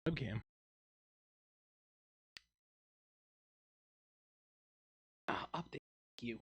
Webcam. Update you.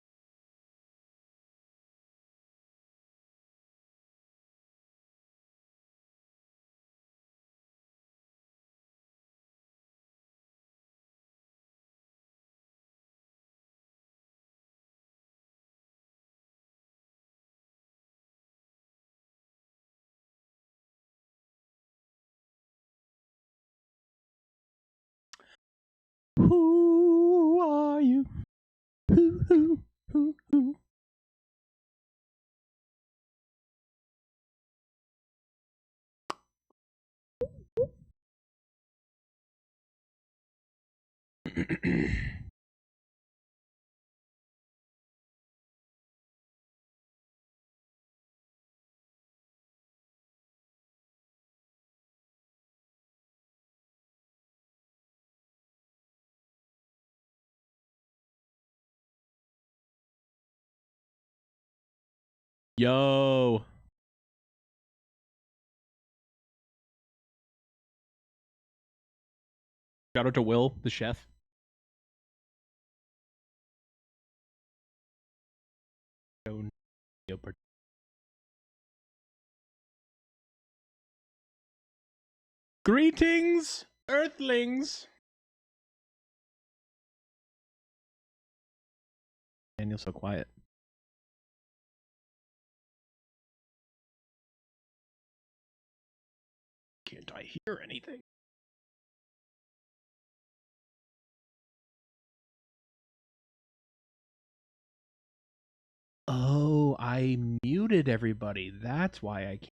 Who are you? Who? Yo. Shout out to Will, the chef. Greetings, Earthlings. Daniel's so quiet. Can't I hear anything? Oh, I muted everybody. That's why I can't.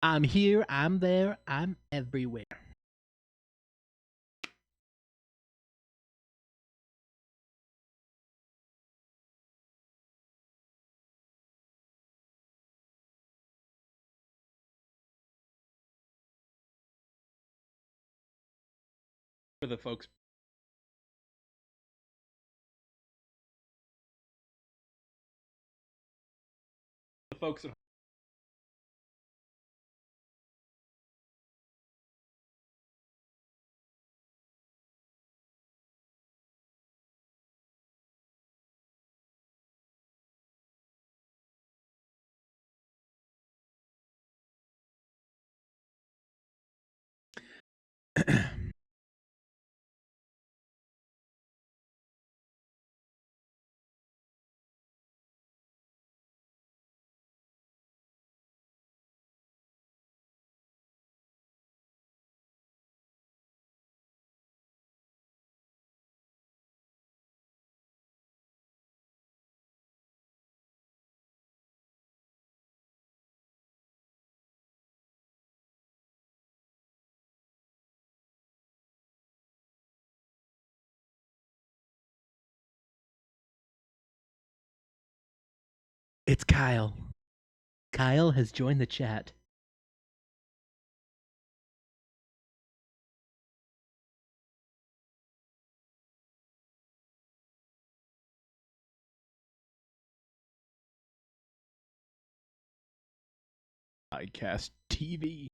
I'm here, I'm there, I'm everywhere. For the folks. The folks at It's Kyle. Kyle has joined the chat. Podcast TV.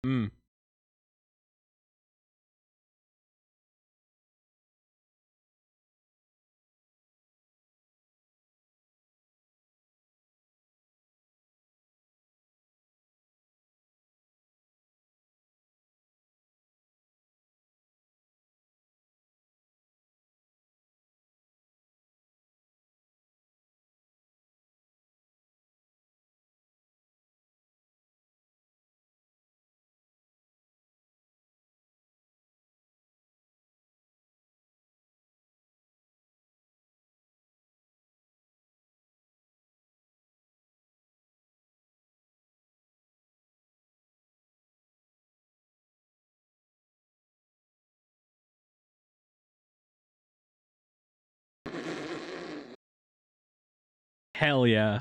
Hmm. Hell yeah.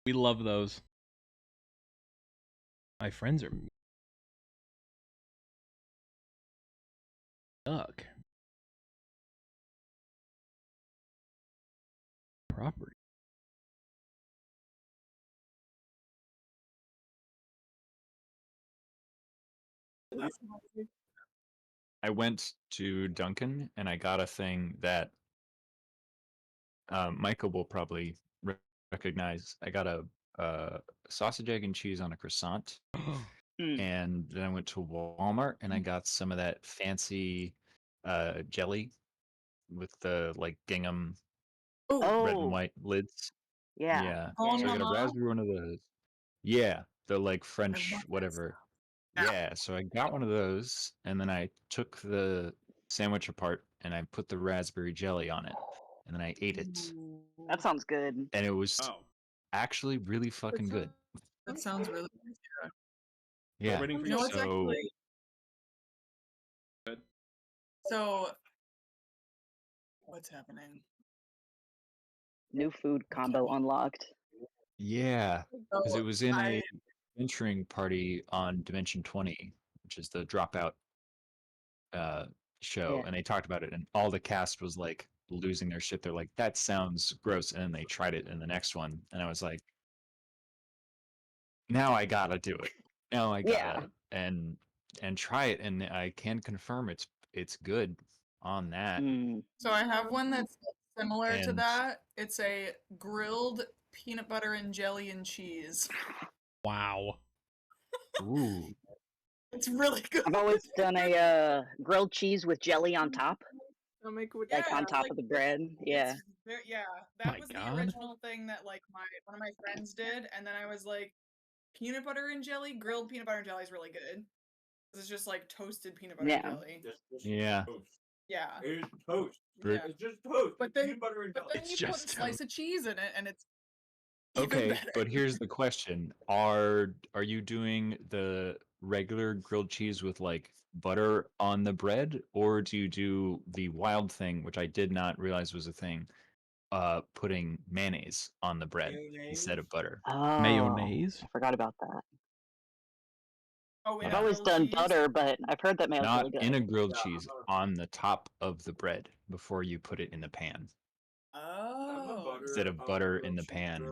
We love those. My friends are stuck. Property. I went to Dunkin' and I got a thing that Michael will probably recognize. I got a sausage, egg, and cheese on a croissant, and then I went to Walmart and I got some of that fancy jelly with the like gingham red and white lids. Yeah. Yeah. Oh, So I got a mama. raspberry one of those. Yeah, the like I French love that whatever. stuff. Yeah, so I got one of those, and then I took the sandwich apart and I put the raspberry jelly on it, and then I ate it, That sounds good. and it was Wow. actually really fucking good. That sounds really good. Yeah. Waiting for You know you. what's So actually Good. so what's happening? New food combo unlocked. yeah, because So it was in I a venturing party on Dimension 20, which is the dropout show, Yeah. and they talked about it, and all the cast was like losing their shit. They're like, "That sounds gross," and then they tried it in the next one, and I was like, "Now I gotta do it. Now I Yeah. gotta and try it," and I can confirm it's good on that. so I have one that's similar to And that. It's a grilled peanut butter and jelly and cheese. Wow. ooh, It's really good. I've always done a grilled cheese with jelly on top, Don't make it like on it's top like of the bread. Yeah. yeah, that My was God. the original thing that like one of my friends did, and then I was like, peanut butter and jelly, grilled peanut butter and jelly is really good. It's just like toasted peanut butter and Yeah. jelly. yeah. Yeah. It's toast. Brit- Yeah. It's just toast. But then, Peanut butter and but jelly. then It's you put just a slice of cheese in it, and it's even Okay, better. but here's the question: Are you doing the regular grilled cheese with like butter on the bread, or do you do the wild thing, which I did not realize was a thing, putting mayonnaise on the bread instead of butter? Oh, Mayonnaise. I forgot about that. Oh, in I've a always grilled done cheese? butter, but I've heard that mayo's Not really good. in a grilled cheese, on the top of the bread before you put it in the pan, Oh. instead of butter in the pan.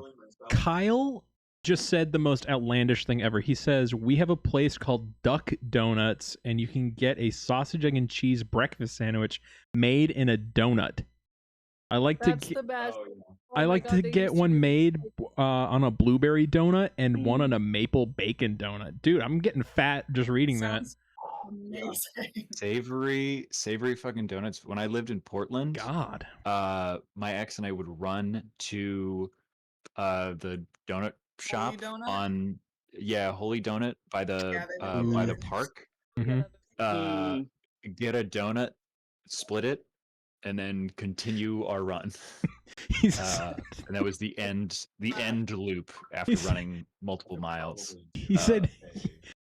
Kyle just said the most outlandish thing ever. He says, "We have a place called Duck Donuts, and you can get a sausage, egg, and cheese breakfast sandwich made in a donut." I like That's to the best. Oh, yeah. Oh I my like God, to they get used to one do- made on a blueberry donut and one on Mm. a maple bacon donut. Dude, I'm getting fat just reading that. Sounds amazing. Savory fucking donuts. When I lived in Portland, God. my ex and I would run to the donut shop Donut? on Holy Donut by Yeah, the they by really the good. park. Mhm. Uh, get a donut, split it, and then continue our run. He's And that was the end loop after He's- running multiple miles. he said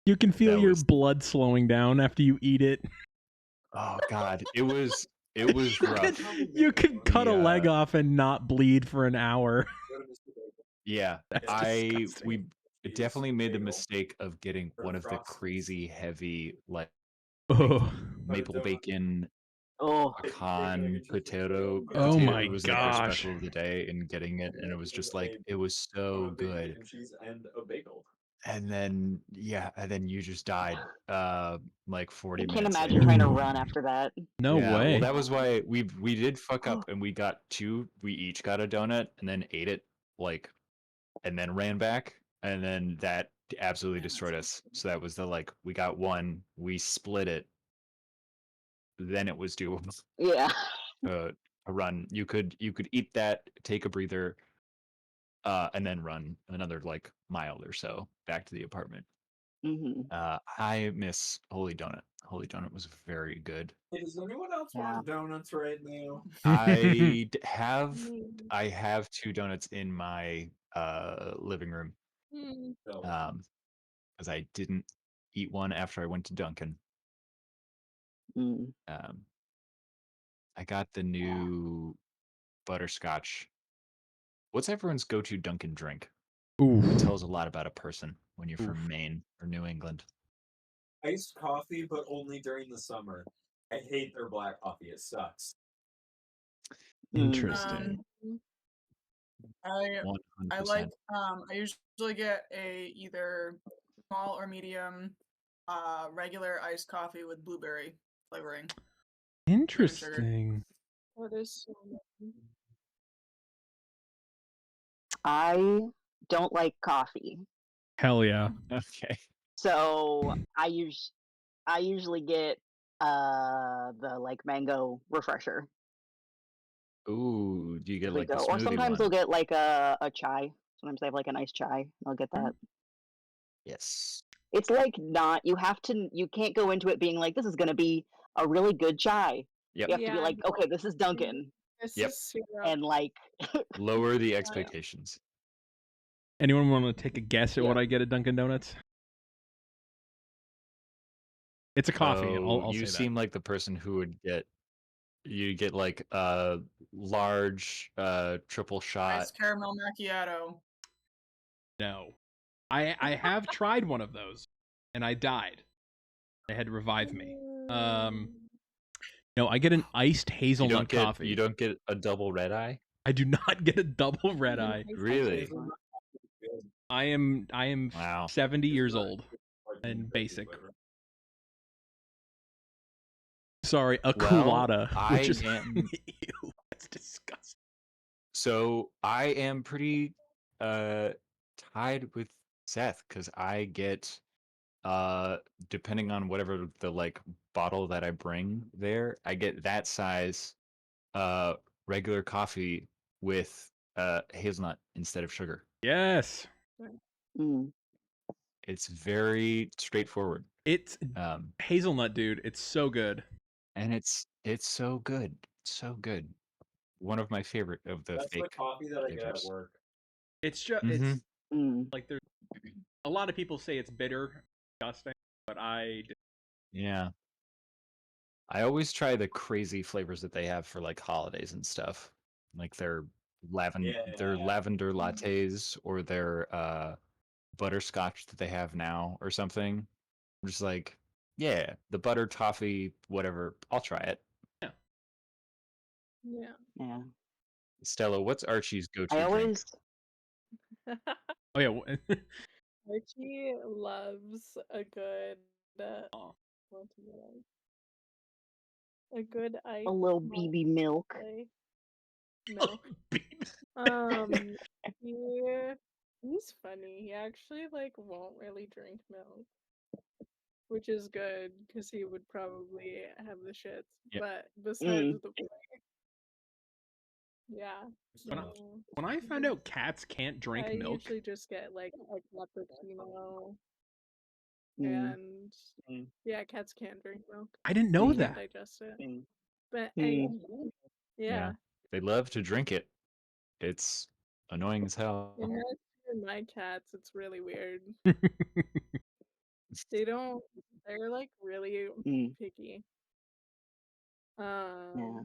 you can feel that your was- blood slowing down after you eat it. Oh God, it was rough. You could cut a The, leg off and not bleed for an hour. Yeah, That's we disgusting. definitely made the mistake of getting one of the crazy heavy like Oh, maple bacon Oh, pecan potato. Oh my It was like our gosh. special of the day, and getting it, and it was just like it was so good. And then you just died like 40 I can't minutes imagine later. trying to run after that. no Yeah, way. well, that was why we did fuck up, and we each got a donut, and then ate it like, and then ran back, and then that absolutely destroyed us. So that was the like, we got one, we split it, then it was doable Yeah. to run. You could eat that, take a breather, and then run another like mile or so back to the apartment. Hmm. I miss Holy Donut. Holy Donut was very good. Does anyone else want donuts right now? I have two donuts in my living room. Because I didn't eat one after I went to Dunkin'. Mm. I got the new butterscotch What's everyone's go-to Dunkin' drink? Ooh. It tells a lot about a person when you're Oof. from Maine or New England. Iced coffee, but only during the summer. I hate their black coffee. It sucks. Interesting. I 100%. like I usually get a either small or medium regular iced coffee with blueberry flavoring. Interesting. That is so nice. I don't like coffee, Hell yeah. Okay. so I usually get the like mango refresher Ooh, do you get as we like the go, or smoothie sometimes one? we'll get like a chai. Sometimes they have like a nice chai. I'll get that. Yes. It's like not you can't go into it being like this is gonna be a really good chai. Yep. You have to be Yeah. like, okay, this is Dunkin', This Yep. is syrup. and like Lower the expectations. Anyone want to take a guess at Yeah. what I get at Dunkin' Donuts? It's a coffee. Oh, I'll you say seem like the person who would get like a large triple shot. Iced caramel macchiato. that. No. I have tried one of those, and I died. They had to revive me. No, I get an iced hazelnut coffee. You don't get a double red eye? I do not get a double red eye. Really? Hazelnut coffee is good. I am Wow. 70 years It's not old like and crazy basic. flavor. Sorry, a Well, colada, I which is am ew, that's disgusting. so I am pretty tied with Seth because I get depending on whatever the like bottle that I bring there, I get that size regular coffee with hazelnut instead of sugar. Yes, mm, It's very straightforward. it's Um hazelnut, dude. It's so good. and it's so good. So good. One of my favorite of the That's the fake coffee that I get at flavors. work. It's just Mhm. it's like there's a lot of people say it's bitter, disgusting, but Yeah. I always try the crazy flavors that they have for like holidays and stuff. Like their Yeah. lavender lattes or their butterscotch that they have now or something. I'm just like, yeah, the butter toffee, whatever. I'll try it. Yeah. yeah. Stella, what's Archie's go-to I drink? always oh yeah. Archie loves a good Aw. what do you like? A good ice a little BB milk. latte. Milk. He's funny. He actually like won't really drink milk, which is good because he would probably have the shits. Yep. But besides Mm. the point, yeah. When I- So When I found out cats can't drink I milk, usually just get like a cappuccino, Mm. and Mm. yeah, cats can't drink milk. I didn't know They can't that. digest it. Mm. But Mm. yeah, They love to drink it. It's annoying as hell. it has for my cats. It's really weird. They're like really Mm. picky. Yeah.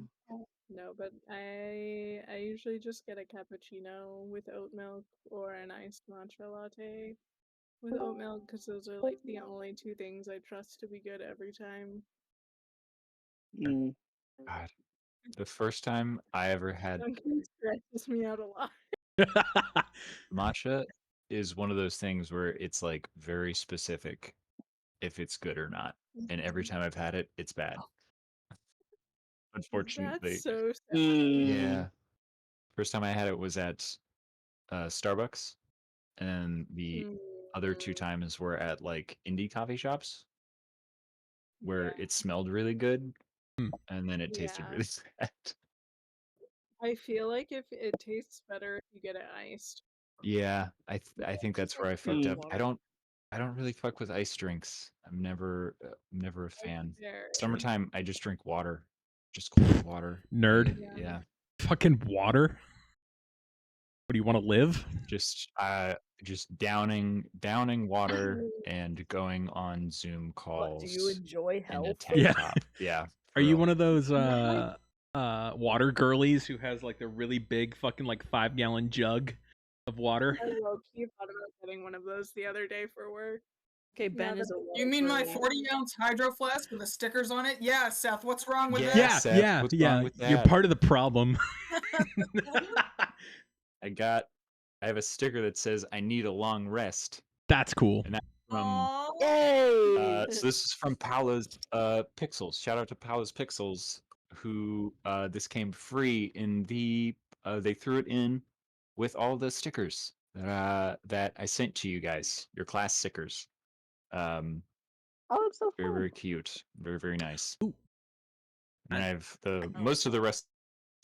No, but I usually just get a cappuccino with oat milk or an iced matcha latte with oat milk because those are like the only two things I trust to be good every time. Mm. God. The first time I ever had Dunkin' stresses me out a lot. matcha is one of those things where it's like very specific if it's good or not. And every time I've had it, it's bad. Unfortunately. That's so sad. Mm. Yeah. First time I had it was at Starbucks, and the other two times were at like indie coffee shops where Yeah. it smelled really good, Hmm. and then it tasted Yeah. really sad. I feel like if it tastes better if you get it iced. Yeah, I think that's where I fucked up. Mm. I don't really fuck with ice drinks. I'm never a fan. There. Summertime, I just drink water, just cold water. Nerd. Yeah, Fucking water. What do you want to live? just downing water and going on Zoom calls What, do you enjoy in a health? tank Yeah. top. Yeah. Are you one of those water girlies who has like the really big fucking like 5-gallon jug of water. I low-key thought about getting one of those the other day for work. Okay, Ben Now is a that- You mean my water 40-ounce hydro flask with the stickers on it? Yeah, Seth, what's wrong with Yeah, that? Seth, what's wrong with You're that? part of the problem. I have a sticker that says "I need a long rest," That's cool. and that's from. Aw. Yay! So this is from Paula's Pixels. Shout out to Paula's Pixels, who this came free in the. They threw it in with all the stickers that I sent to you guys, your class stickers. Oh, it's so Very fun. very cute, very very nice. Ooh. And I have the Oh. most of the rest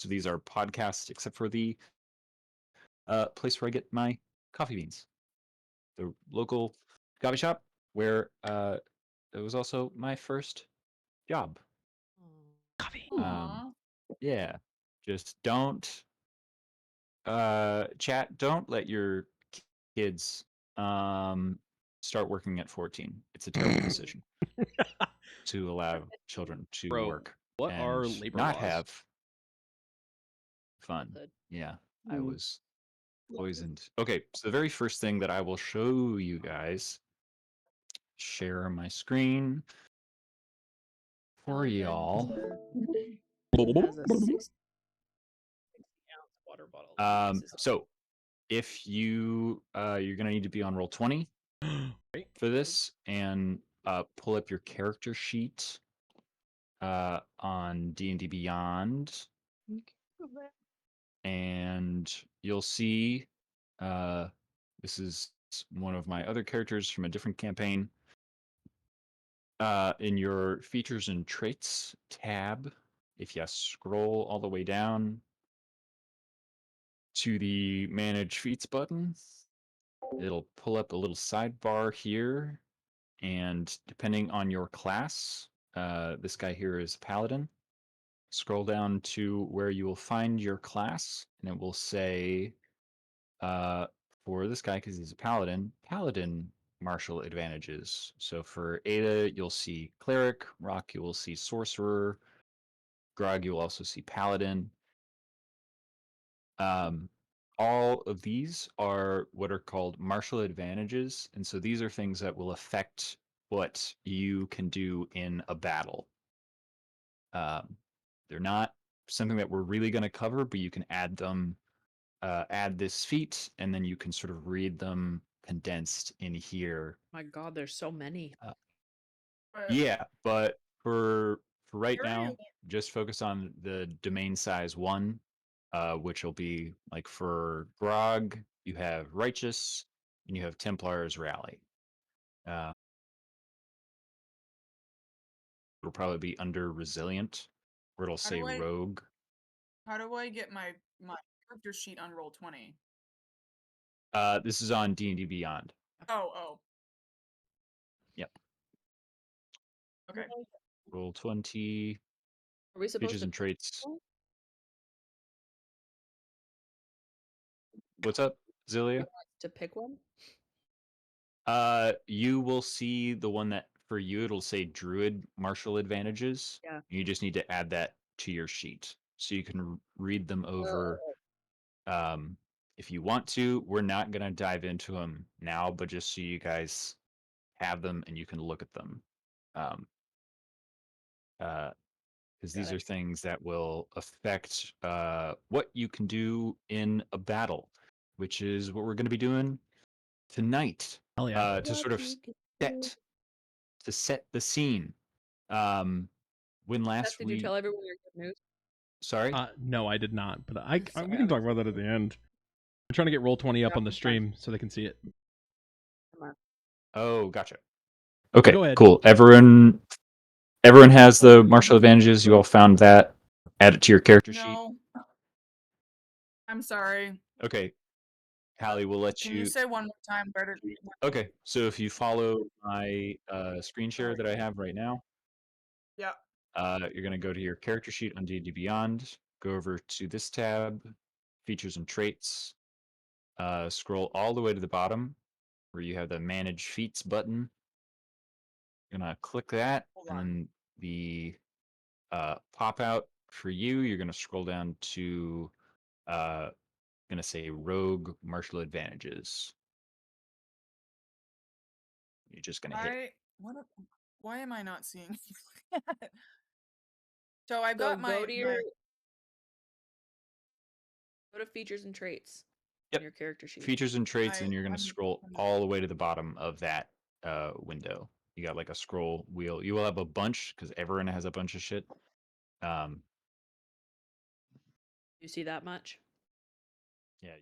of these are podcasts, except for the place where I get my coffee beans, the local coffee shop where it was also my first job. Coffee. Aw. Yeah, just don't chat. Don't let your kids start working at 14. It's a terrible decision to allow children to Bro, work what and are labor not laws? have fun. Good. Yeah, I Mm. was poisoned. Okay, so the very first thing that I will show you guys, share my screen for y'all. Has a 60-ounce water bottle. and uses it. So if you you're gonna need to be on roll 20 for this, and pull up your character sheet on D&D Beyond, and you'll see this is one of my other characters from a different campaign. In your features and traits tab, if you scroll all the way down to the manage feats button, it'll pull up a little sidebar here, and depending on your class, this guy here is paladin. Scroll down to where you will find your class, and it will say for this guy, because he's a paladin martial advantages. So for Ada, you'll see cleric. Rock, you will see sorcerer. Grog, you'll also see paladin. All of these are what are called martial advantages, and so these are things that will affect what you can do in a battle. They're not something that we're really going to cover, but you can add them, add this feat, and then you can sort of read them condensed in here. My God, there's so many. Yeah, but for right Very now, well. just focus on the domain size 1, which will be like for Grog, you have Righteous, and you have Templar's Rally. It'll probably be under Resilient, where it'll say do I- Rogue. How do I get my character sheet on roll 20? This is on D&D Beyond. Oh. Yep. Okay. Roll 20, Are we supposed features to and pick traits. one? What's up, Zilia? To pick one? You will see the one that for you it'll say Druid martial advantages. Yeah. You just need to add that to your sheet so you can read them over. If you want to, we're not gonna dive into them now, but just so you guys have them and you can look at them. Because these are things that will affect what you can do in a battle, which is what we're going to be doing tonight. Hell yeah. To sort of set the scene. When last Seth, did you tell everyone your good news? Sorry. No, I did not, but Sorry, we can talk about that at the end. I'm trying to get roll 20 up on the Yeah. stream so they can see it. Oh, gotcha. Okay, Go ahead. cool. Everyone has the martial advantages. You all found that. Add it to your character sheet. No. I'm sorry. Okay. Hallie, we'll let Can you say one more time where to Okay, so if you follow my screen share that I have right now, Yeah. you're going to go to your character sheet on D&D Beyond, go over to this tab, features and traits, scroll all the way to the bottom where you have the manage feats button. You're going to click that, and then the pop out for you, you're going to scroll down to, going to say rogue martial advantages. You're just going to hit. Why am I not seeing? So I've So got go to your my go to features and traits Yep. in your character sheet. Features and traits, and you're going to scroll all the way to the bottom of that window. You got like a scroll wheel. You will have a bunch because everyone has a bunch of shit. You see that much? Yeah.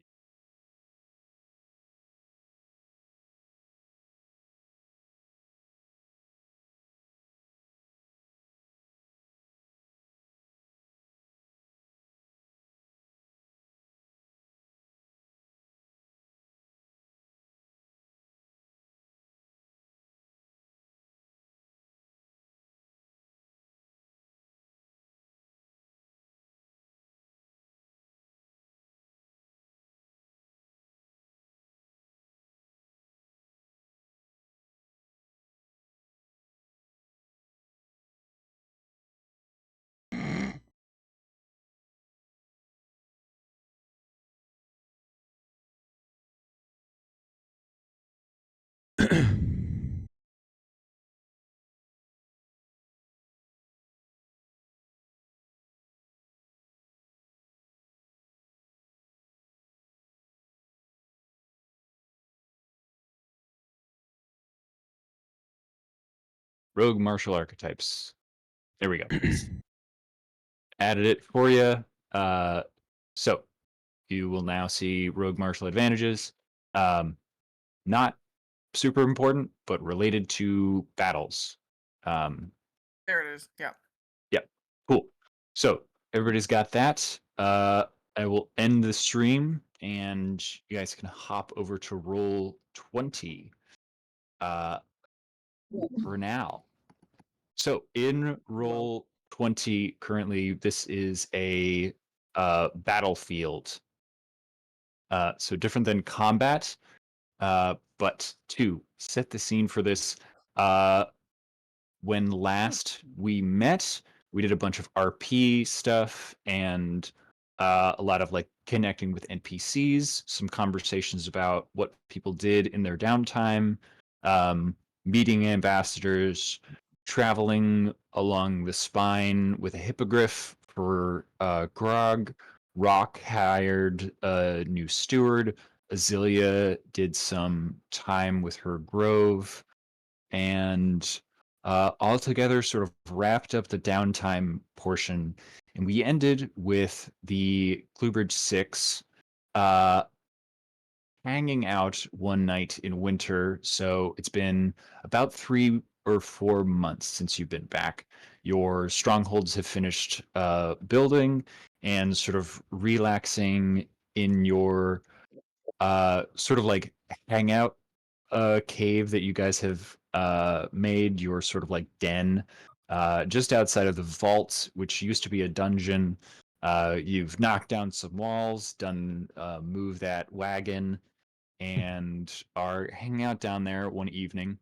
Rogue martial archetypes. There we go. Added it for you. So you will now see rogue martial advantages. Not super important, but related to battles. There it is. Yeah. Yeah, cool. So everybody's got that. I will end the stream, and you guys can hop over to roll 20 for now. So in roll 20, currently, this is a battlefield. So different than combat, but to set the scene for this, when last we met, we did a bunch of RP stuff and a lot of like connecting with NPCs, some conversations about what people did in their downtime, meeting ambassadors, traveling along the spine with a hippogriff for Grog. Rock hired a new steward. Azilia did some time with her grove, and altogether sort of wrapped up the downtime portion. And we ended with the Cluehbridge 6 hanging out one night in winter. So it's been about 3 or 4 months since you've been back. Your strongholds have finished building and sort of relaxing in your sort of like hangout cave that you guys have made, your sort of like den just outside of the vault, which used to be a dungeon. You've knocked down some walls, done move that wagon, and are hanging out down there one evening.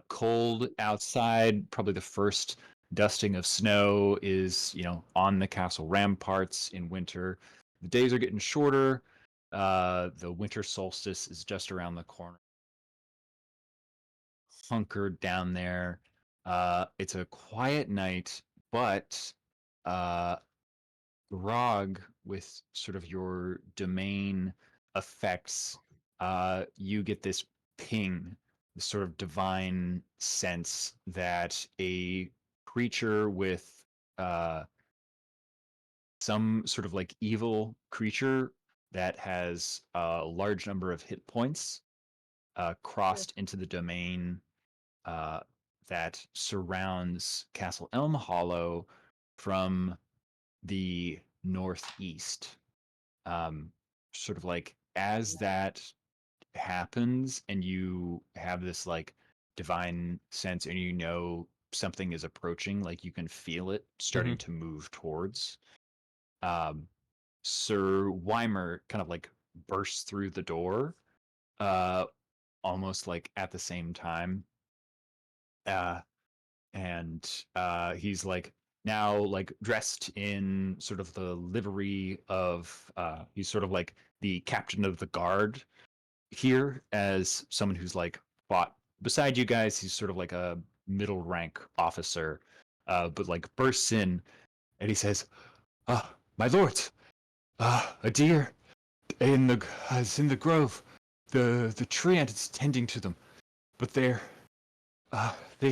Cold outside, probably the first dusting of snow is, on the castle ramparts in winter. The days are getting shorter. The winter solstice is just around the corner. Hunkered down there. It's a quiet night, but Grog, with sort of your domain effects, you get this ping, this sort of divine sense that a creature with some sort of like evil creature that has a large number of hit points crossed into the domain uh, that surrounds Castle Elmhollow from the northeast. Sort of like as that happens and you have this like divine sense and something is approaching, like you can feel it starting to move towards. Sir Weimer kind of like bursts through the door, almost like at the same time. And he's like now like dressed in sort of the livery of he's sort of like the captain of the guard here, as someone who's like fought beside you guys. He's sort of like a middle rank officer, but like bursts in and he says, my lords, a deer is in the grove. The treant is tending to them, but they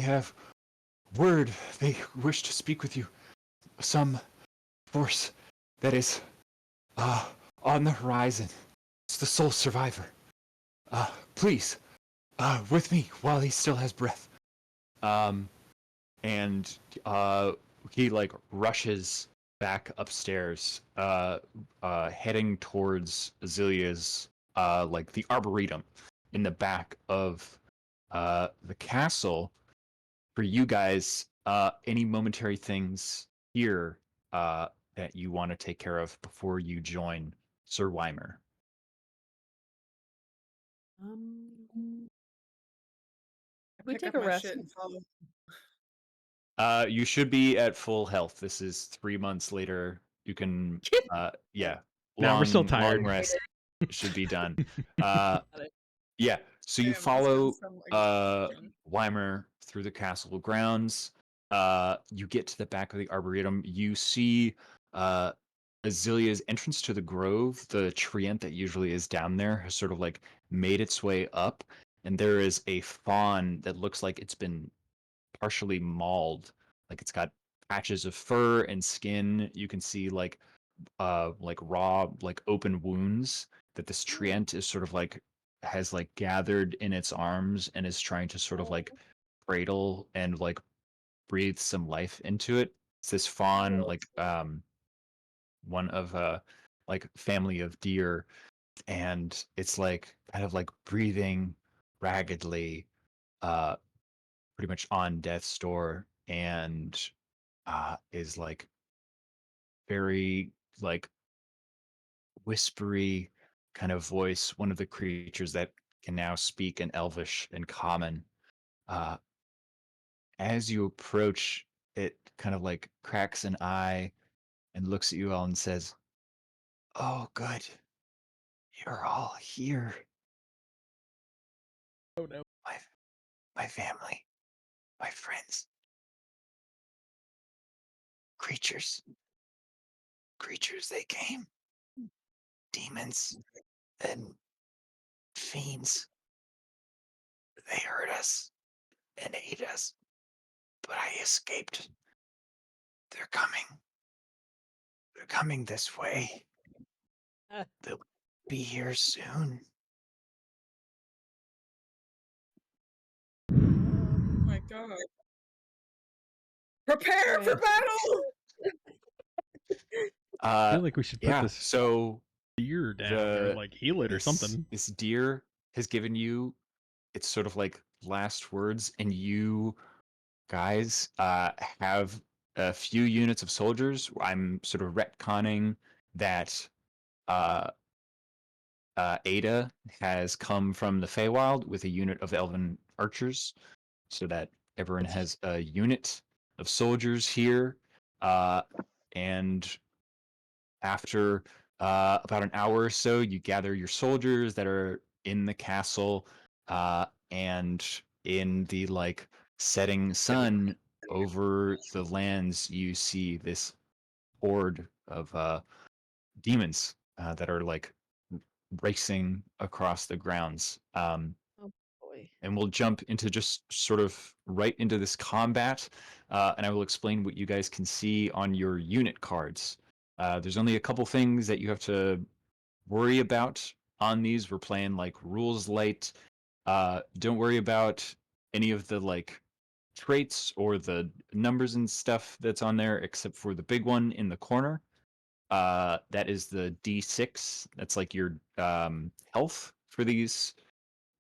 have word. They wish to speak with you. Some force that is on the horizon. It's the sole survivor. Please, with me while he still has breath. And he like rushes back upstairs, heading towards Azilia's like the arboretum in the back of the castle. For you guys, any momentary things here that you want to take care of before you join Sir Weimer? We Pick take up a my rest. shit and follow. You should be at full health. This is 3 months later. You can, yeah, Nah, we're still long tired. rest should be done. Uh, yeah. So you Damn, this gun's follow from exhaustion. Weimer through the castle grounds. You get to the back of the arboretum. You see Azilia's entrance to the grove. The treant that usually is down there has sort of like made its way up, and there is a fawn that looks like it's been partially mauled. Like it's got patches of fur and skin. You can see like raw, like open wounds that this treant is sort of like has like gathered in its arms and is trying to sort of like cradle and like breathe some life into it. It's this fawn, like one of like family of deer, and it's like kind of like breathing raggedly, uh pretty much on death's door, and is like very like whispery kind of voice, one of the creatures that can now speak in Elvish and Common. Uh, as you approach, it kind of like cracks an eye and looks at you all and says, "Oh, good. You're all here. Oh no. My, my family, my friends, creatures. Creatures, they came. Demons and fiends. They hurt us and ate us, but I escaped. They're coming. They're coming this way. They'll be here soon." Oh my god. Prepare for battle! I feel like we should put Yeah, this so deer down or the like heal it or something. this deer has given you its sort of like last words, and you guys have a few units of soldiers. I'm sort of retconning that uh, Ada has come from the Feywild with a unit of elven archers, so that everyone has a unit of soldiers here. And after about an hour or so, you gather your soldiers that are in the castle, and in the like setting sun over the lands, you see this horde of demons that are like racing across the grounds. Oh boy. And we'll jump into just sort of right into this combat, and I will explain what you guys can see on your unit cards. There's only a couple things that you have to worry about on these. We're playing like rules light. Don't worry about any of the like traits or the numbers and stuff that's on there, except for the big one in the corner. That is the D6. That's like your health for these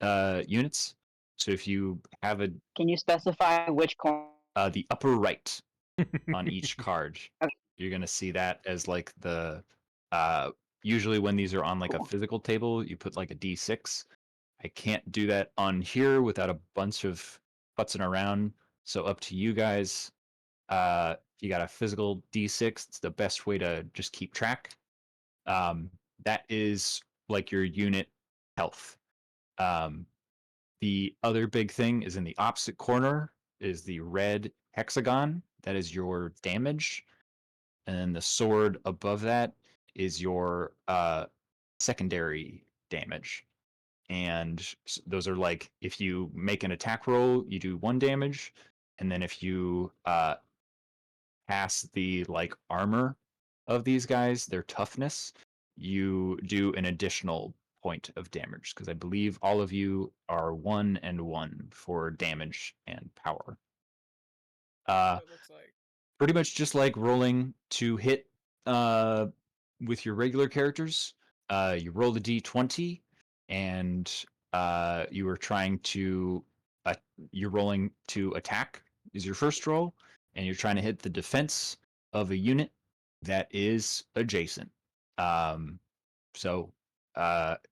units. So if you have Can you specify which corner? the upper right on each card, Okay. you're gonna see that as like the usually when these are on like a Cool. physical table, you put like a D6. I can't do that on here without a bunch of futzing around. So up to you guys. If you got a physical D6, it's the best way to just keep track. That is like your unit health. The other big thing is in the opposite corner is the red hexagon. That is your damage. And then the sword above that is your secondary damage. And those are like, if you make an attack roll, you do 1 damage. And then if you pass the like armor of these guys, their toughness, you do an additional point of damage, because I believe all of you are 1 and 1 for damage and power. It looks like. Pretty much just like rolling to hit with your regular characters. You roll the d20, and you are trying to you're rolling to attack is your first roll, and you're trying to hit the defense of a unit that is adjacent. So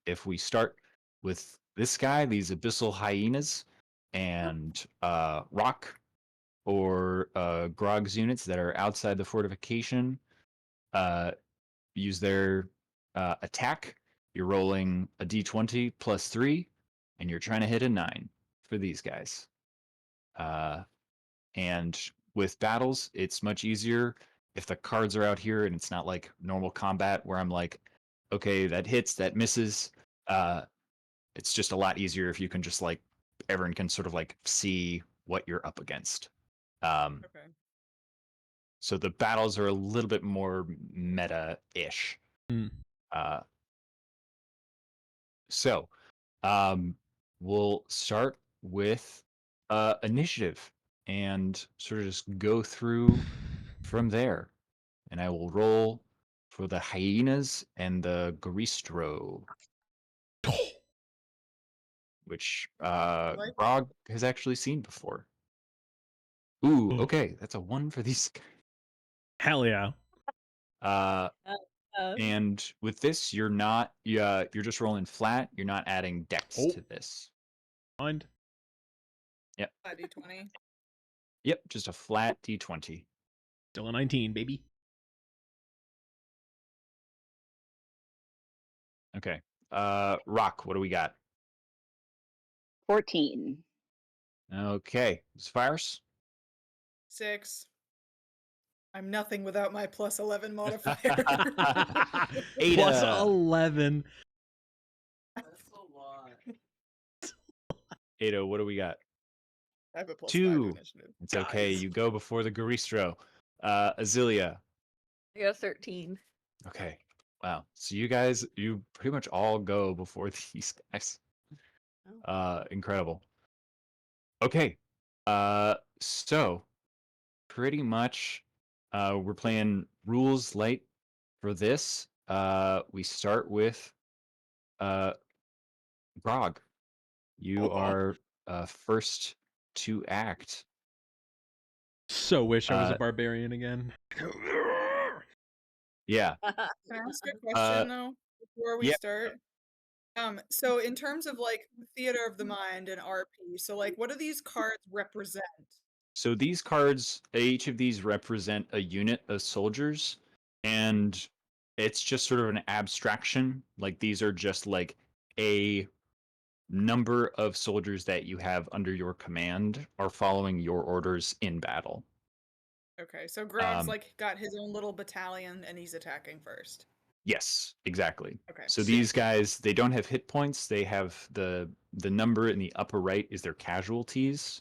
if we start with this guy, these abyssal hyenas, and rock or Grog's units that are outside the fortification use their attack. You're rolling a d20 plus 3, and you're trying to hit a 9 for these guys. And with battles, it's much easier if the cards are out here and it's not like normal combat where I'm like, okay, that hits, that misses. It's just a lot easier if you can just like, everyone can sort of like see what you're up against. Okay. So the battles are a little bit more meta-ish. Mm. So we'll start with initiative and sort of just go through from there. And I will roll for the hyenas and the Garistro, which Like- Grog has actually seen before. Ooh, okay, that's a 1 for these. Hell yeah. And with this, you're not, you're just rolling flat. You're not adding dex Oh. to this. Mind. Yep. A d20. Yep, just a flat d20. Still a 19, baby. Okay. Rock, what do we got? 14. Okay. Fires? 6. I'm nothing without my plus 11 modifier. Ada. Plus 11. That's a lot. Ada, what do we got? I have a plus 5 2. initiative. It's okay. Guys. You go before the Garistro. Azilia. I got a 13. Okay. Wow. So you guys, you pretty much all go before these guys. Incredible. Okay. So pretty much we're playing rules light for this. We start with Grog. You are first to act. So wish I was a barbarian again. Yeah. Can I ask a question though before we yeah. start? So in terms of like theater of the mind and RP, so like what do these cards represent? So these cards, each of these represent a unit of soldiers, and it's just sort of an abstraction. Like these are just like a number of soldiers that you have under your command are following your orders in battle. Okay, so Grog's like got his own little battalion and he's attacking first. Yes, exactly. Okay. So these guys, they don't have hit points. They have the number in the upper right is their casualties.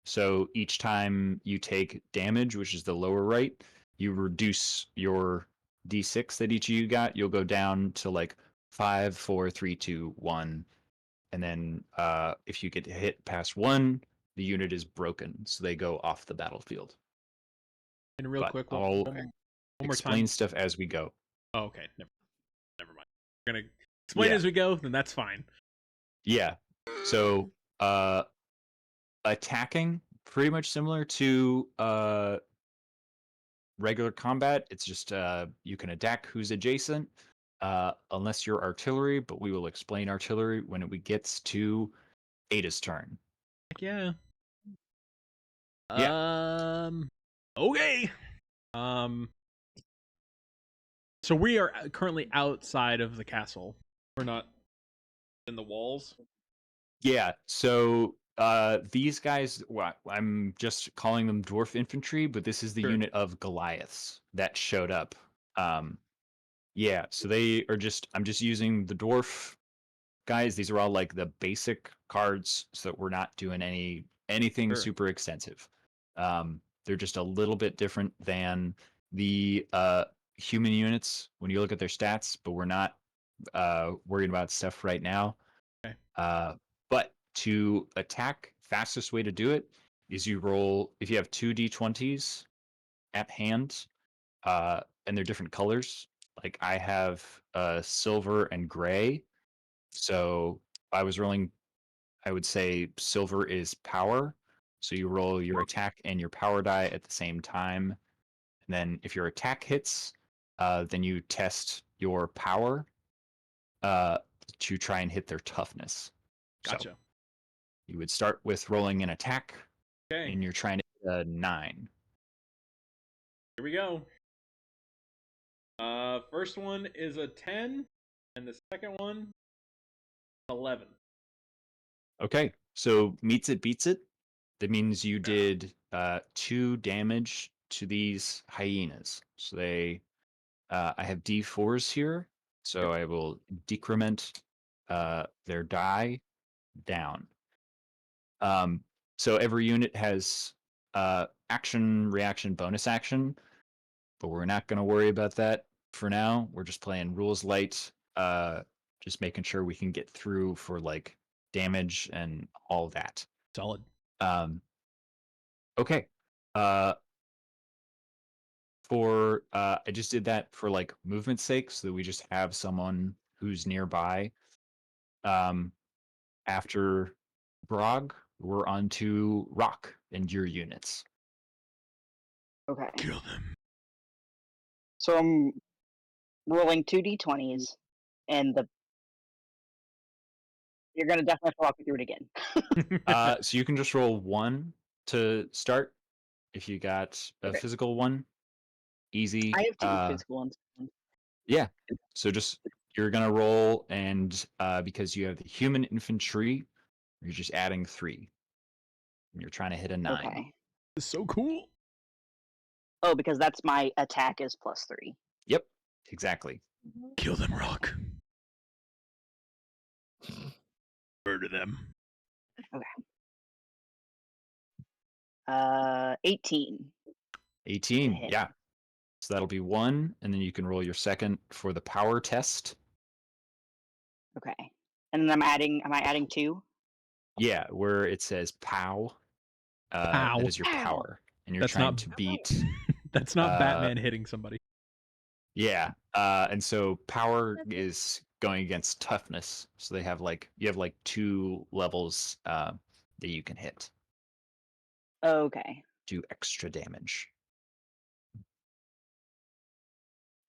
So each time you take damage, which is the lower right, you reduce your d6 that each of you got. You'll go down to like 5, 4, 3, 2, 1. And then if you get hit past 1, the unit is broken. So they go off the battlefield. And real But quick, I'll one more explain time. stuff as we go. Oh, okay. Never mind. We're going to explain Yeah. as we go, then that's fine. Yeah. So attacking, pretty much similar to regular combat. It's just you can attack who's adjacent, unless you're artillery, but we will explain artillery when it gets to Ada's turn. Heck yeah. Yeah. Okay. So we are currently outside of the castle. We're not in the walls. Yeah. So these guys, well, I'm just calling them dwarf infantry, but this is the Sure. unit of Goliaths that showed up. Yeah. So they are just. I'm just using the dwarf guys. These are all like the basic cards, so that we're not doing anything Sure. super extensive. They're just a little bit different than the human units when you look at their stats, but we're not worried about stuff right now. Okay. But to attack, fastest way to do it is you roll, if you have two d20s at hand, and they're different colors. Like I have silver and gray. So I was rolling, I would say silver is power. So you roll your attack and your power die at the same time. And then if your attack hits, then you test your power to try and hit their toughness. Gotcha. So you would start with rolling an attack, Okay. and you're trying to hit a 9. Here we go. First one is a 10, and the second one 11. Okay, so meets it, beats it. That means you did 2 damage to these hyenas. So they, I have D4s here, so I will decrement their die down. So every unit has action, reaction, bonus action, but we're not going to worry about that for now. We're just playing rules light, just making sure we can get through for like damage and all that. Solid. Okay. For I just did that for like movement's sake, so that we just have someone who's nearby. After Brog, we're on to Rock and your units. Okay. Kill them. So I'm rolling 2d20s, and you're gonna definitely have to walk me through it again. So you can just roll 1 to start if you got a Okay. physical one. Easy. I have 2 physical ones. Yeah. So just you're gonna roll, and because you have the human infantry, you're just adding 3. And you're trying to hit a 9. Okay. This is so cool. Oh, because that's my attack is +3. Yep. Exactly. Kill them, Rock. Murder them. 18. 18. hit. Yeah. So that'll be 1, and then you can roll your second for the power test. Okay. And then am I adding 2? Yeah, where it says POW. Pow. That is your Pow. power, and you're That's trying not- to beat. That's not Batman hitting somebody. Yeah, and so power is going against toughness. So you have like 2 levels that you can hit, Okay. do extra damage.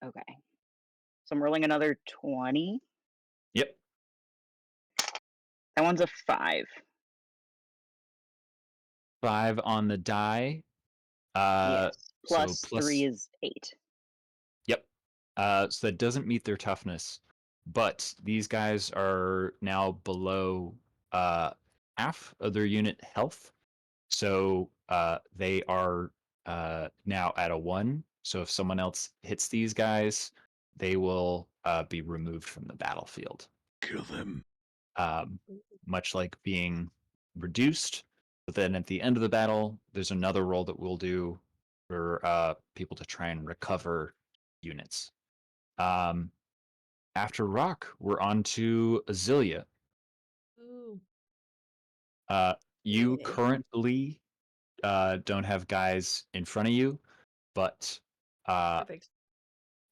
Okay. So I'm rolling another 20. Yep. That one's a 5. 5 on the die. Yes. Plus so plus 3 is 8. Yep. So that doesn't meet their toughness, but these guys are now below half of their unit health. So they are now at a 1. So if someone else hits these guys, they will be removed from the battlefield. Kill them. Much like being reduced. But then at the end of the battle, there's another roll that we'll do for people to try and recover units. After Rock, we're on to Azilia. Ooh. You Yeah. currently don't have guys in front of you, but Perfect.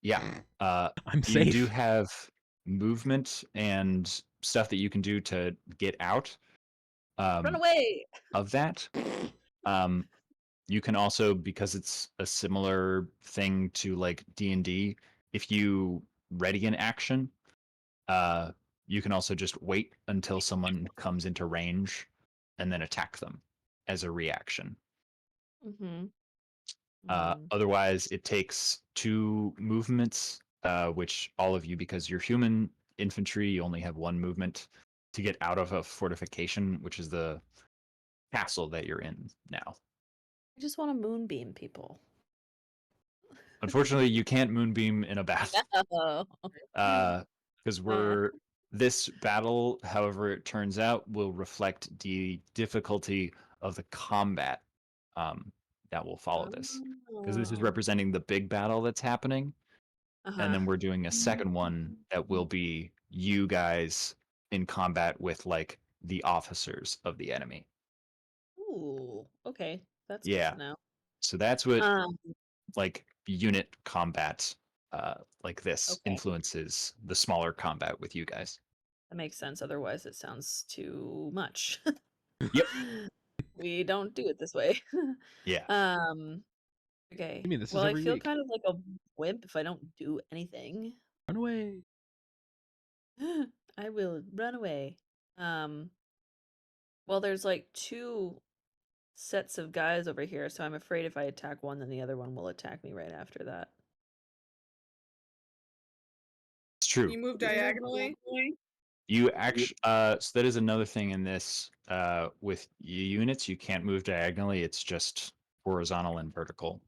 yeah, I'm you safe. do have movement and stuff that you can do to get out Run away. of that. You can also, because it's a similar thing to like D&D, if you ready an action, you can also just wait until someone comes into range and then attack them as a reaction. Mm-hmm. Otherwise, it takes 2 movements, which all of you, because you're human infantry, you only have 1 movement to get out of a fortification, which is the castle that you're in now. I just want to moonbeam people. Unfortunately, you can't moonbeam in a battle. No. Because this battle, however it turns out, will reflect the difficulty of the combat that will follow this. Because this is Oh. representing the big battle that's happening, and then we're doing a second one that will be you guys in combat with like the officers of the enemy. Ooh, okay. That's good Yeah. to know. So that's what Um, like unit combat like this Okay. influences the smaller combat with you guys. that makes sense. Otherwise, it sounds too much. Yep. We don't do it this way. Yeah. Okay. I mean, this is Well, I every feel week. kind of like a wimp if I don't do anything. Run away. I will run away. Well, there's like 2 sets of guys over here, so I'm afraid if I attack one, then the other one will attack me right after that. It's true. You move diagonally. You actually so that is another thing in this with units, you can't move diagonally, it's just horizontal and vertical.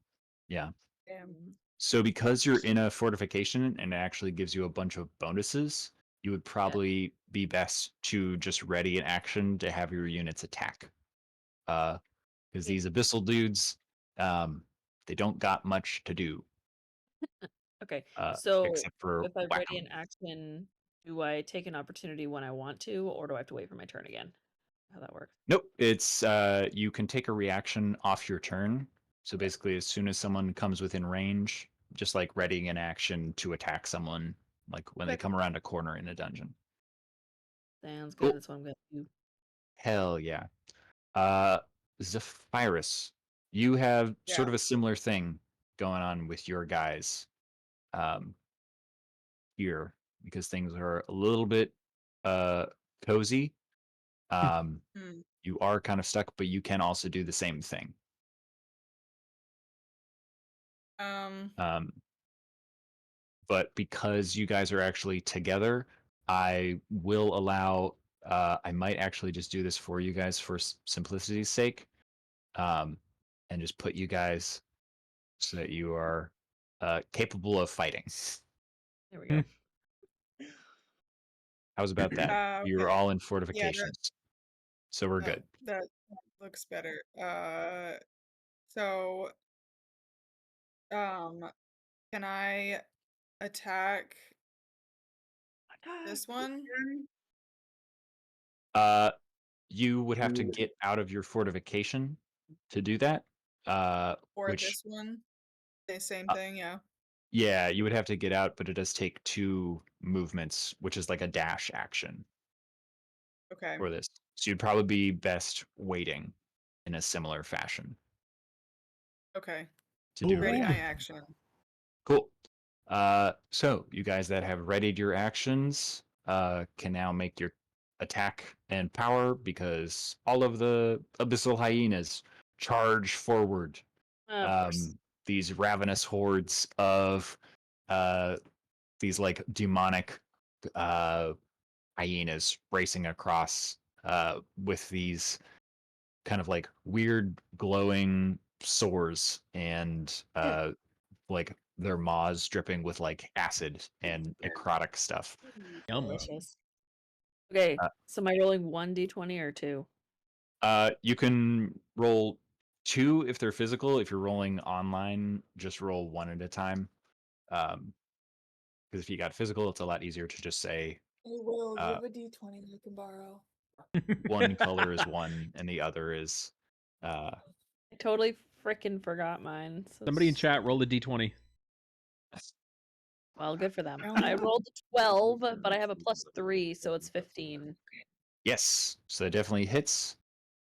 Yeah. Mm. So because you're in a fortification and it actually gives you a bunch of bonuses, you would probably be best to just ready an action to have your units attack. Because these abyssal dudes, they don't got much to do. Okay. So Except for if I whack ready 'em. an action, do I take an opportunity when I want to, or do I have to wait for my turn again? How that works? Nope, it's you can take a reaction off your turn. So basically, as soon as someone comes within range, just like readying an action to attack someone, like when they Okay. come around a corner in a dungeon. Sounds good. Cool. That's what I'm gonna do. Hell yeah. Zephyrus, you have sort Yeah. of a similar thing going on with your guys here because things are a little bit cozy. Um, Hmm. you are kind of stuck, but you can also do the same thing. But because you guys are actually together, I will allow. I might actually just do this for you guys for simplicity's sake, and just put you guys so that you are capable of fighting. There we go. How's about that? You're Okay. all in Yeah, fortifications, so we're good. that looks better. So, can I attack this one You would have to get out of your fortification to do that. or Which this one? The same thing, yeah. yeah, you would have to get out, but it does take 2 movements, which is like a dash action Okay. for this. So you'd probably be best waiting in a similar fashion Okay. to do Ready it. my action. Cool. So you guys that have readied your actions can now make your attack and power because all of the abyssal hyenas charge forward. Of course. These ravenous hordes of these like demonic hyenas racing across with these kind of like weird glowing sores and like their maws dripping with like acid and necrotic stuff. Yum. Delicious. Okay, so am I rolling 1d20 or 2? You can roll 2 if they're physical. If you're rolling online, just roll 1 at a time. Because if you got physical, it's a lot easier to just say Hey, Will, you have a D20 you can borrow. one color is 1 and the other is I totally freaking forgot mine. So Somebody in chat roll a d20. Well, good for them. I rolled a 12, but I have a +3, so it's 15. yes. So that definitely hits.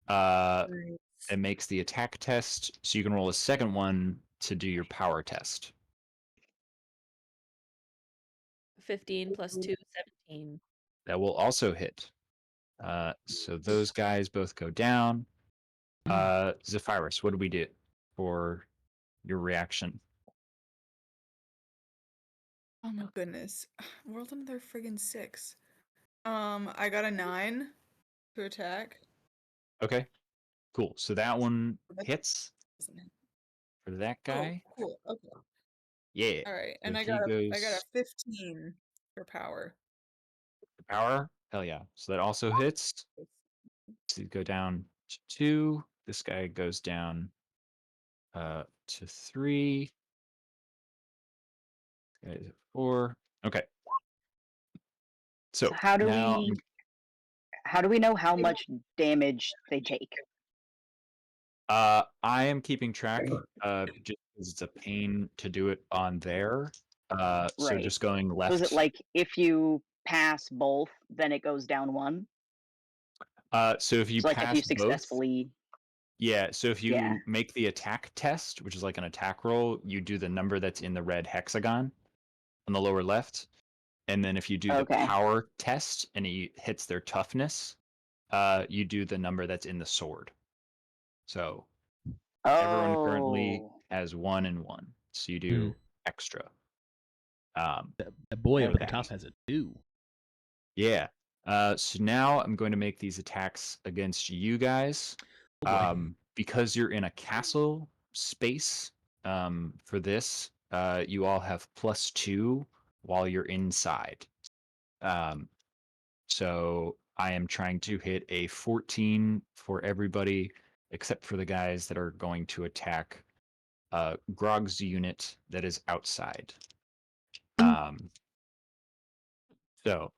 It makes the attack test, so you can roll a second one to do your power test. 15 + 2, 17. That will also hit. So those guys both go down. Zephyrus, what do we do for your reaction. Oh my goodness. Rolled another friggin' 6. I got a 9 to attack. Okay, cool. So that one That hits doesn't hit. for that Oh, guy. cool. Okay. Yeah. All right. So And I he got a goes 15 for power. power. Hell yeah. So that also hits. So you go down to 2. This guy goes down to 3. This guy is at 4. Okay. So So how do now we know how much damage they take? I am keeping track just because it's a pain to do it on there. So Right. just going So is it left. like if you pass both, then it goes down 1? So if you So like if you pass both, successfully, yeah. So if yeah. you make the attack test, which is like an attack roll, you do the number that's in the red hexagon on the lower left, and then if you do the Okay. power test and he hits their toughness, you do the number that's in the sword. So everyone currently Oh. has 1 and 1, so you do extra. The boy up at the Okay. top has a 2. Yeah. So now I'm going to make these attacks against you guys. Oh boy. Because you're in a castle space, for this, you all have +2 while you're inside. So I am trying to hit a 14 for everybody, except for the guys that are going to attack Grog's unit that is outside. So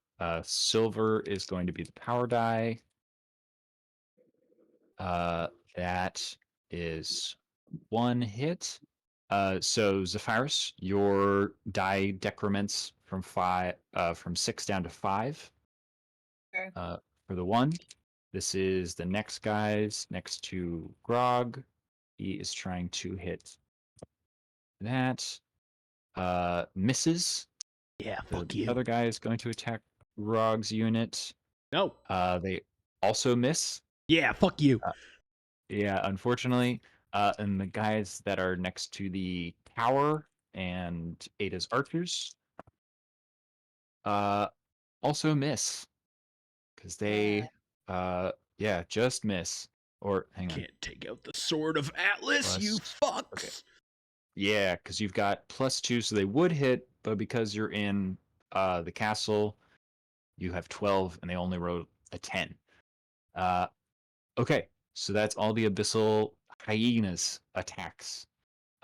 silver is going to be the power die. That is 1 hit. So Zephyrus, your die decrements from 6 down to 5. Okay. For the 1. This is the next guy's next to Grog. He is trying to hit that. Misses. Yeah, So fuck the you. other guy is going to attack Grog's unit. No. They also miss. Yeah, fuck you. Yeah, unfortunately. And the guys that are next to the tower and Ada's archers also miss. Because they just miss. Or hang on. Can't take out the sword of Atlas, you fucks. Okay. Yeah, because you've got +2, so they would hit, but because you're in the castle, you have 12, and they only rolled a 10. Okay, so that's all the abyssal hyenas attacks.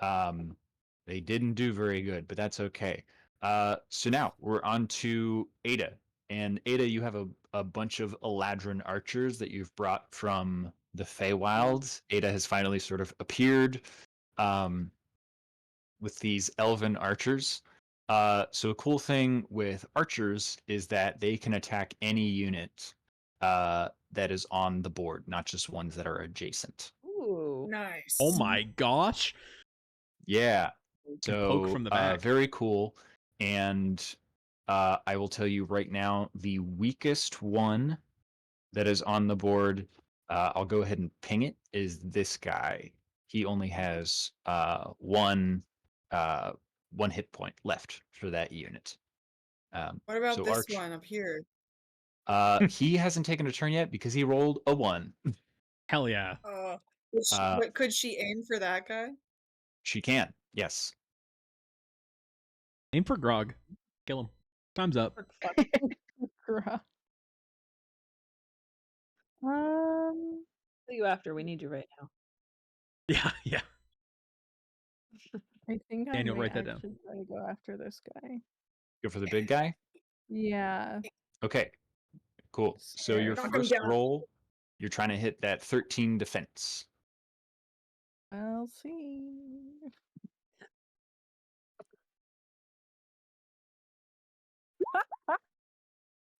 They didn't do very good, but that's okay. So now we're on to Ada. And Ada, you have a bunch of Eladrin archers that you've brought from the Feywilds. Ada has finally sort of appeared with these elven archers. So a cool thing with archers is that they can attack any unit that is on the board, not just ones that are adjacent. Ooh. Nice. Oh my gosh. Yeah. Can poke So from the back. very cool. And I will tell you right now, the weakest one that is on the board, I'll go ahead and ping it, is this guy. He only has one hit point left for that unit. What about so this Arch, one up here? he hasn't taken a turn yet because he rolled a 1. Hell yeah. But could she aim for that guy? She can, yes. Aim for Grog. Kill him. Time's up. Grog. See you after. We need you right now. Yeah. I think Daniel, I may write that down. actually try to go after this guy. Go for the big guy? Yeah. Okay, cool. So your Knock him first down. roll, you're trying to hit that 13 defense. I'll see.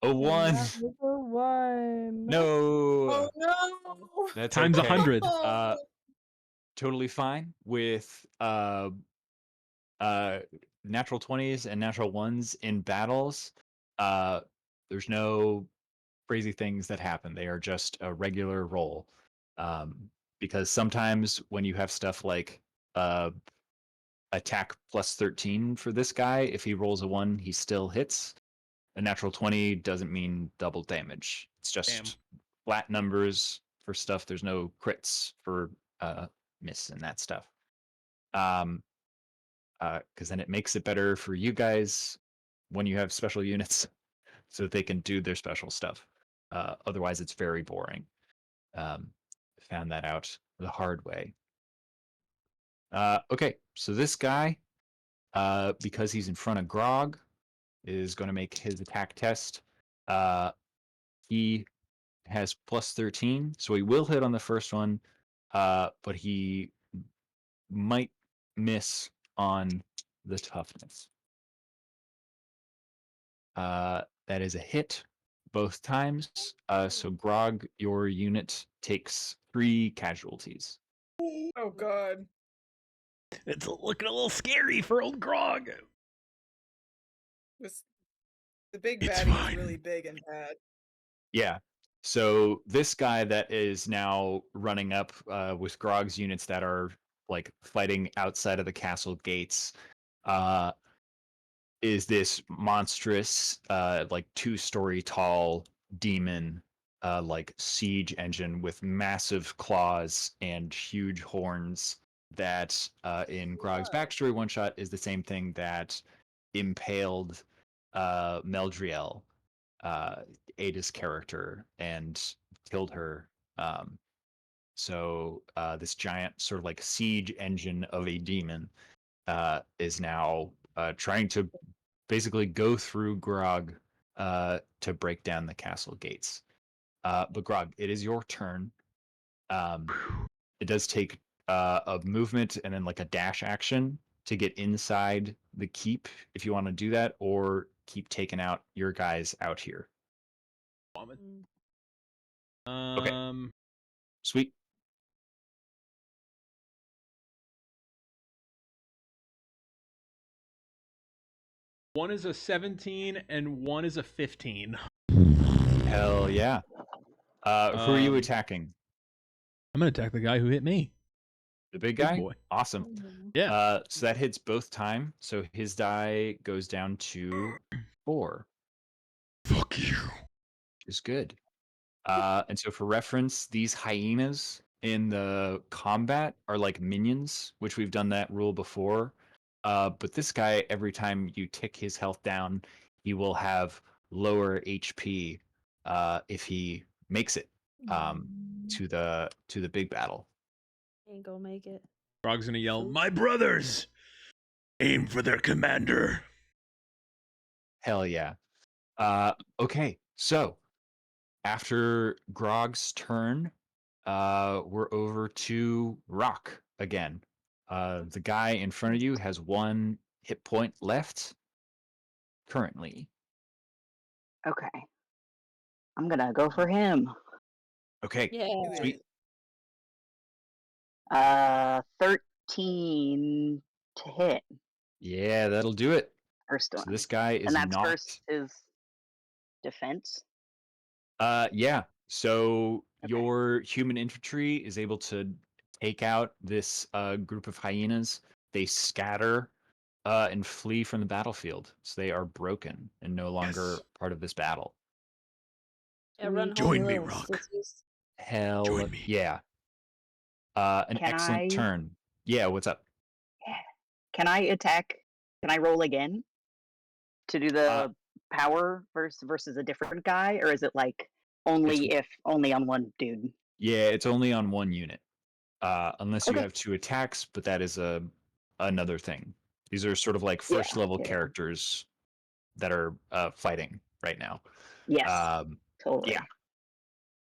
A And 1. that was a 1. No. Oh no! That's Times okay. 100. Totally fine with natural 20s and natural 1s in battles. There's no crazy things that happen. They are just a regular roll. Because sometimes when you have stuff like attack plus 13 for this guy. If he rolls a 1, he still hits. A natural 20 doesn't mean double damage. It's just flat numbers for stuff. There's no crits for miss and that stuff. Because then it makes it better for you guys when you have special units so that they can do their special stuff. Otherwise, it's very boring. Found that out the hard way. Okay, so this guy, because he's in front of Grog, is going to make his attack test. He has plus 13, so he will hit on the first one, but he might miss on the toughness. That is a hit both times. So Grog, your unit takes 3 casualties. Oh god. It's looking a little scary for old Grog. The big It's baddie fine. is really big and bad. Yeah. So this guy that is now running up with Grog's units that are like fighting outside of the castle gates is this monstrous like 2-story tall demon like siege engine with massive claws and huge horns that in Grog's backstory one shot is the same thing that impaled Meldriel, Ada's character, and killed her. So this giant sort of like siege engine of a demon is now trying to basically go through Grog to break down the castle gates. But Grog, it is your turn. It does take a movement and then like a dash action to get inside the keep if you want to do that, or keep taking out your guys out here. Sweet. One is a 17 and one is a 15. Hell yeah. Who are you attacking? I'm gonna attack the guy who hit me. The big Big guy? boy. Awesome. Yeah. So that hits both time. So his die goes down to 4. Fuck you. Is good. And so for reference, these hyenas in the combat are like minions, which we've done that rule before. But this guy, every time you tick his health down, he will have lower HP if he makes it to the big battle. Ain't gonna make it. Grog's gonna yell, "My brothers! Aim for their commander!" Hell yeah. Okay, so after Grog's turn, we're over to Rock again. The guy in front of you has 1 hit point left currently. Okay. I'm gonna go for him. Okay, Yeah. sweet. 13 to hit. Yeah, that'll do it. First one. So this guy is and that's knocked. first his defense. Yeah. So Okay. your human infantry is able to take out this group of hyenas. They scatter and flee from the battlefield. So they are broken and no longer part of this battle. Yeah, run Join home, me, little Rock. sissies. Hell Join me. yeah. An Can excellent I- turn. Yeah, what's up? Can I attack? Can I roll again to do the power versus a different guy, or is it like only on one dude? Yeah, it's only on 1 unit. Unless you Okay. have 2 attacks, but that is another thing. These are sort of like first level yeah. characters that are fighting right now. Yes, totally. Yeah.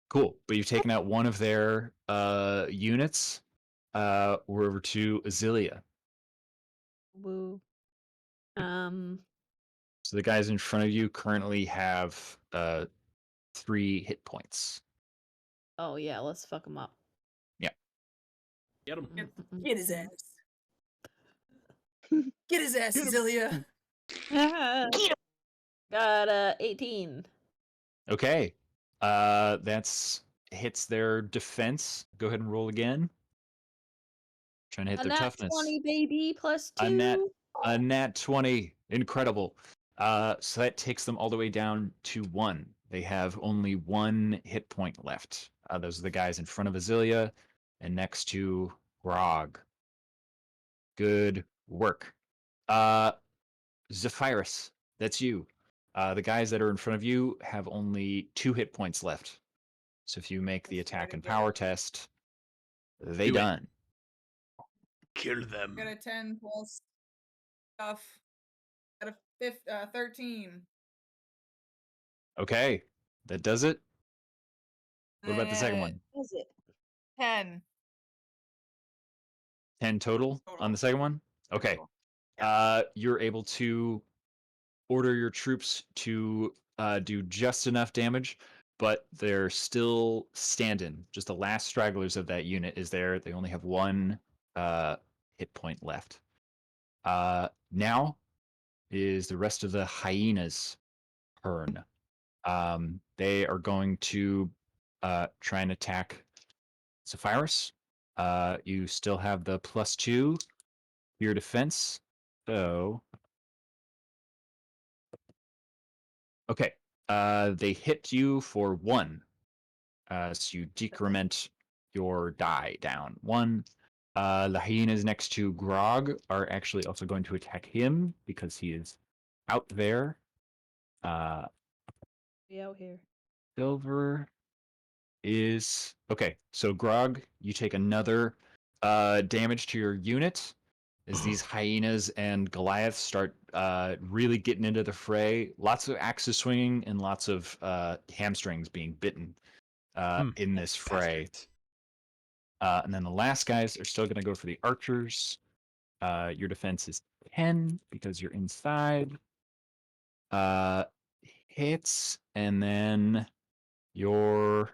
Cool. But you've taken out one of their units. We're over to Azilia. Woo. So the guys in front of you currently have 3 hit points. Oh yeah, let's fuck him up. Yeah. Get him. Get his ass. Get his ass, Cecilia. Got 18. Okay. That's hits their defense. Go ahead and roll again. Trying to hit A their nat toughness. 20, baby, plus 2. A nat 20. Incredible. So that takes them all the way down to 1. They have only 1 hit point left. Those are the guys in front of Azilia and next to Grog. Good work. Zephyrus, that's you. The guys that are in front of you have only 2 hit points left. So if you make the Let's try attack to and get power it. test, they Do it. done. Kill them. Got a 10 plus stuff. Got a 13. Okay, that does it. What about the second one? Is it? 10 10 total on the second one? Okay. total. You're able to order your troops to do just enough damage, but they're still standing. Just the last stragglers of that unit is there. They only have 1 hit point left. Now is the rest of the hyenas' turn. They are going to try and attack Zephyrus. You still have the +2 to your defense. So, okay. They hit you for 1. So you decrement your die down 1. The hyenas next to Grog are actually also going to attack him because he is out there. Be out here. Silver is okay. So Grog, you take another damage to your unit as these hyenas and Goliaths start really getting into the fray. Lots of axes swinging and lots of hamstrings being bitten in this fray. And then the last guys are still going to go for the archers. Your defense is 10 because you're inside. Hits, and then your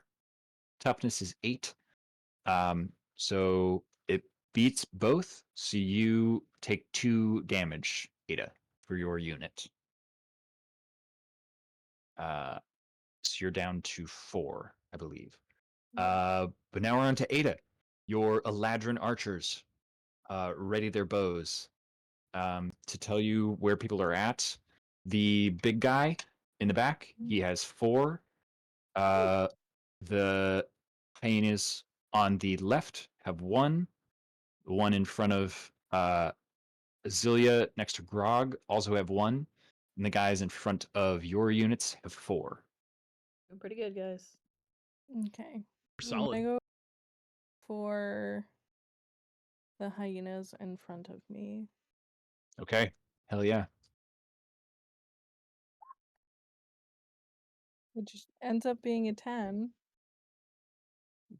toughness is 8. So it beats both. So you take 2 damage, Ada, for your unit. So you're down to 4, I believe. But now we're on to Ada. Your Eladrin archers ready their bows. To tell you where people are at, the big guy in the back, he has 4. The hyenas on the left have 1. The one in front of Azilia next to Grog also have 1. And the guys in front of your units have 4. Doing pretty good, guys. Okay. Solid. I'm gonna go for the hyenas in front of me. Okay. Hell yeah. Which ends up being a 10.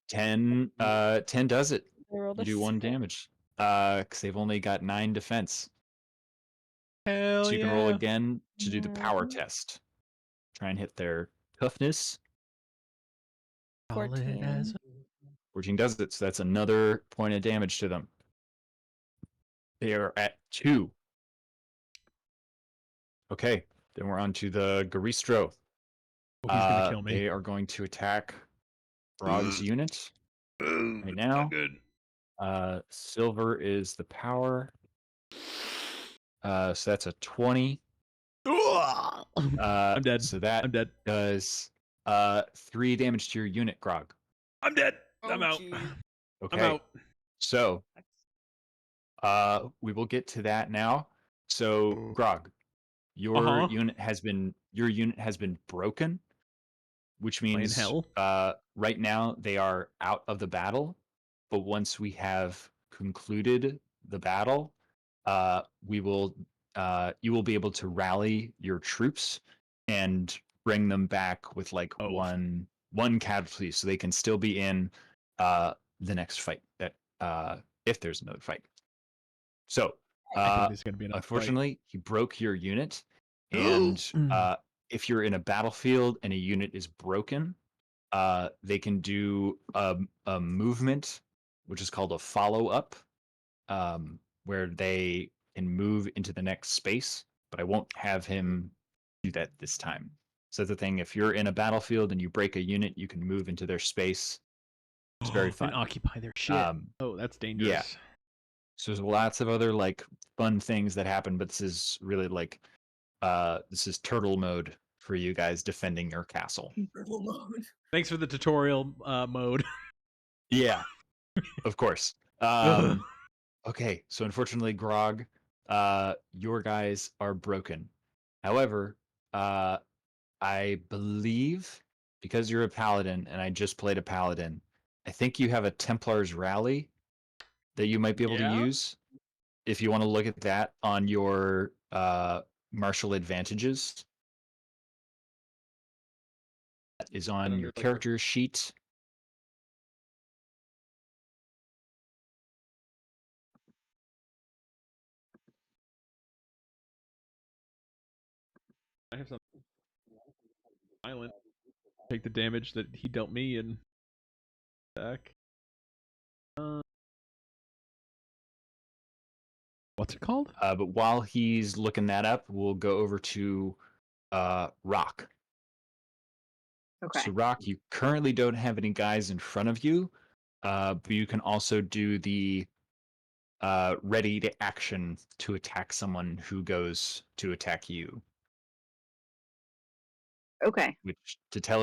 10 does it. I rolled You a do 1 6. damage. Because they've only got 9 defense. Hell So you yeah. can roll again to do the Yeah. power test. Try and hit their toughness. 14. 14 does it, so that's another point of damage to them. They are at 2. Okay, then we're on to the Garistro. Oh, he's gonna kill me. They are going to attack Grog's unit right now. Good. Silver is the power. So that's a 20. I'm dead. So that I'm dead. does 3 damage to your unit, Grog. I'm dead. I'm Oh, out. geez. Okay. I'm out. So we will get to that now. So Grog, your unit has been broken, which means hell. right now they are out of the battle. But once we have concluded the battle, you will be able to rally your troops and bring them back with like one casualty, so they can still be in the next fight. That if there's another fight. So I think there's gonna be another unfortunately, he broke your unit, and fight. if you're in a battlefield and a unit is broken, they can do a movement, which is called a follow up, where they can move into the next space. But I won't have him do that this time. So the thing, if you're in a battlefield and you break a unit, you can move into their space. It's very fun. And occupy their shit. Oh, that's dangerous. Yeah. So there's lots of other like fun things that happen, but this is really like this is turtle mode for you guys defending your castle. Turtle mode. Thanks for the tutorial mode. Yeah, of course. Ugh. Okay, so unfortunately, Grog, your guys are broken. However, I believe because you're a paladin and I just played a paladin, I think you have a Templar's Rally that you might be able to Yeah? use if you want to look at that on your martial advantages. That is on your character sheet. I have something violent. Take the damage that he dealt me and back. What's it called? But while he's looking that up, we'll go over to Rock. Okay. So Rock, you currently don't have any guys in front of you, but you can also do the ready to action to attack someone who goes to attack you. Okay. Which to tell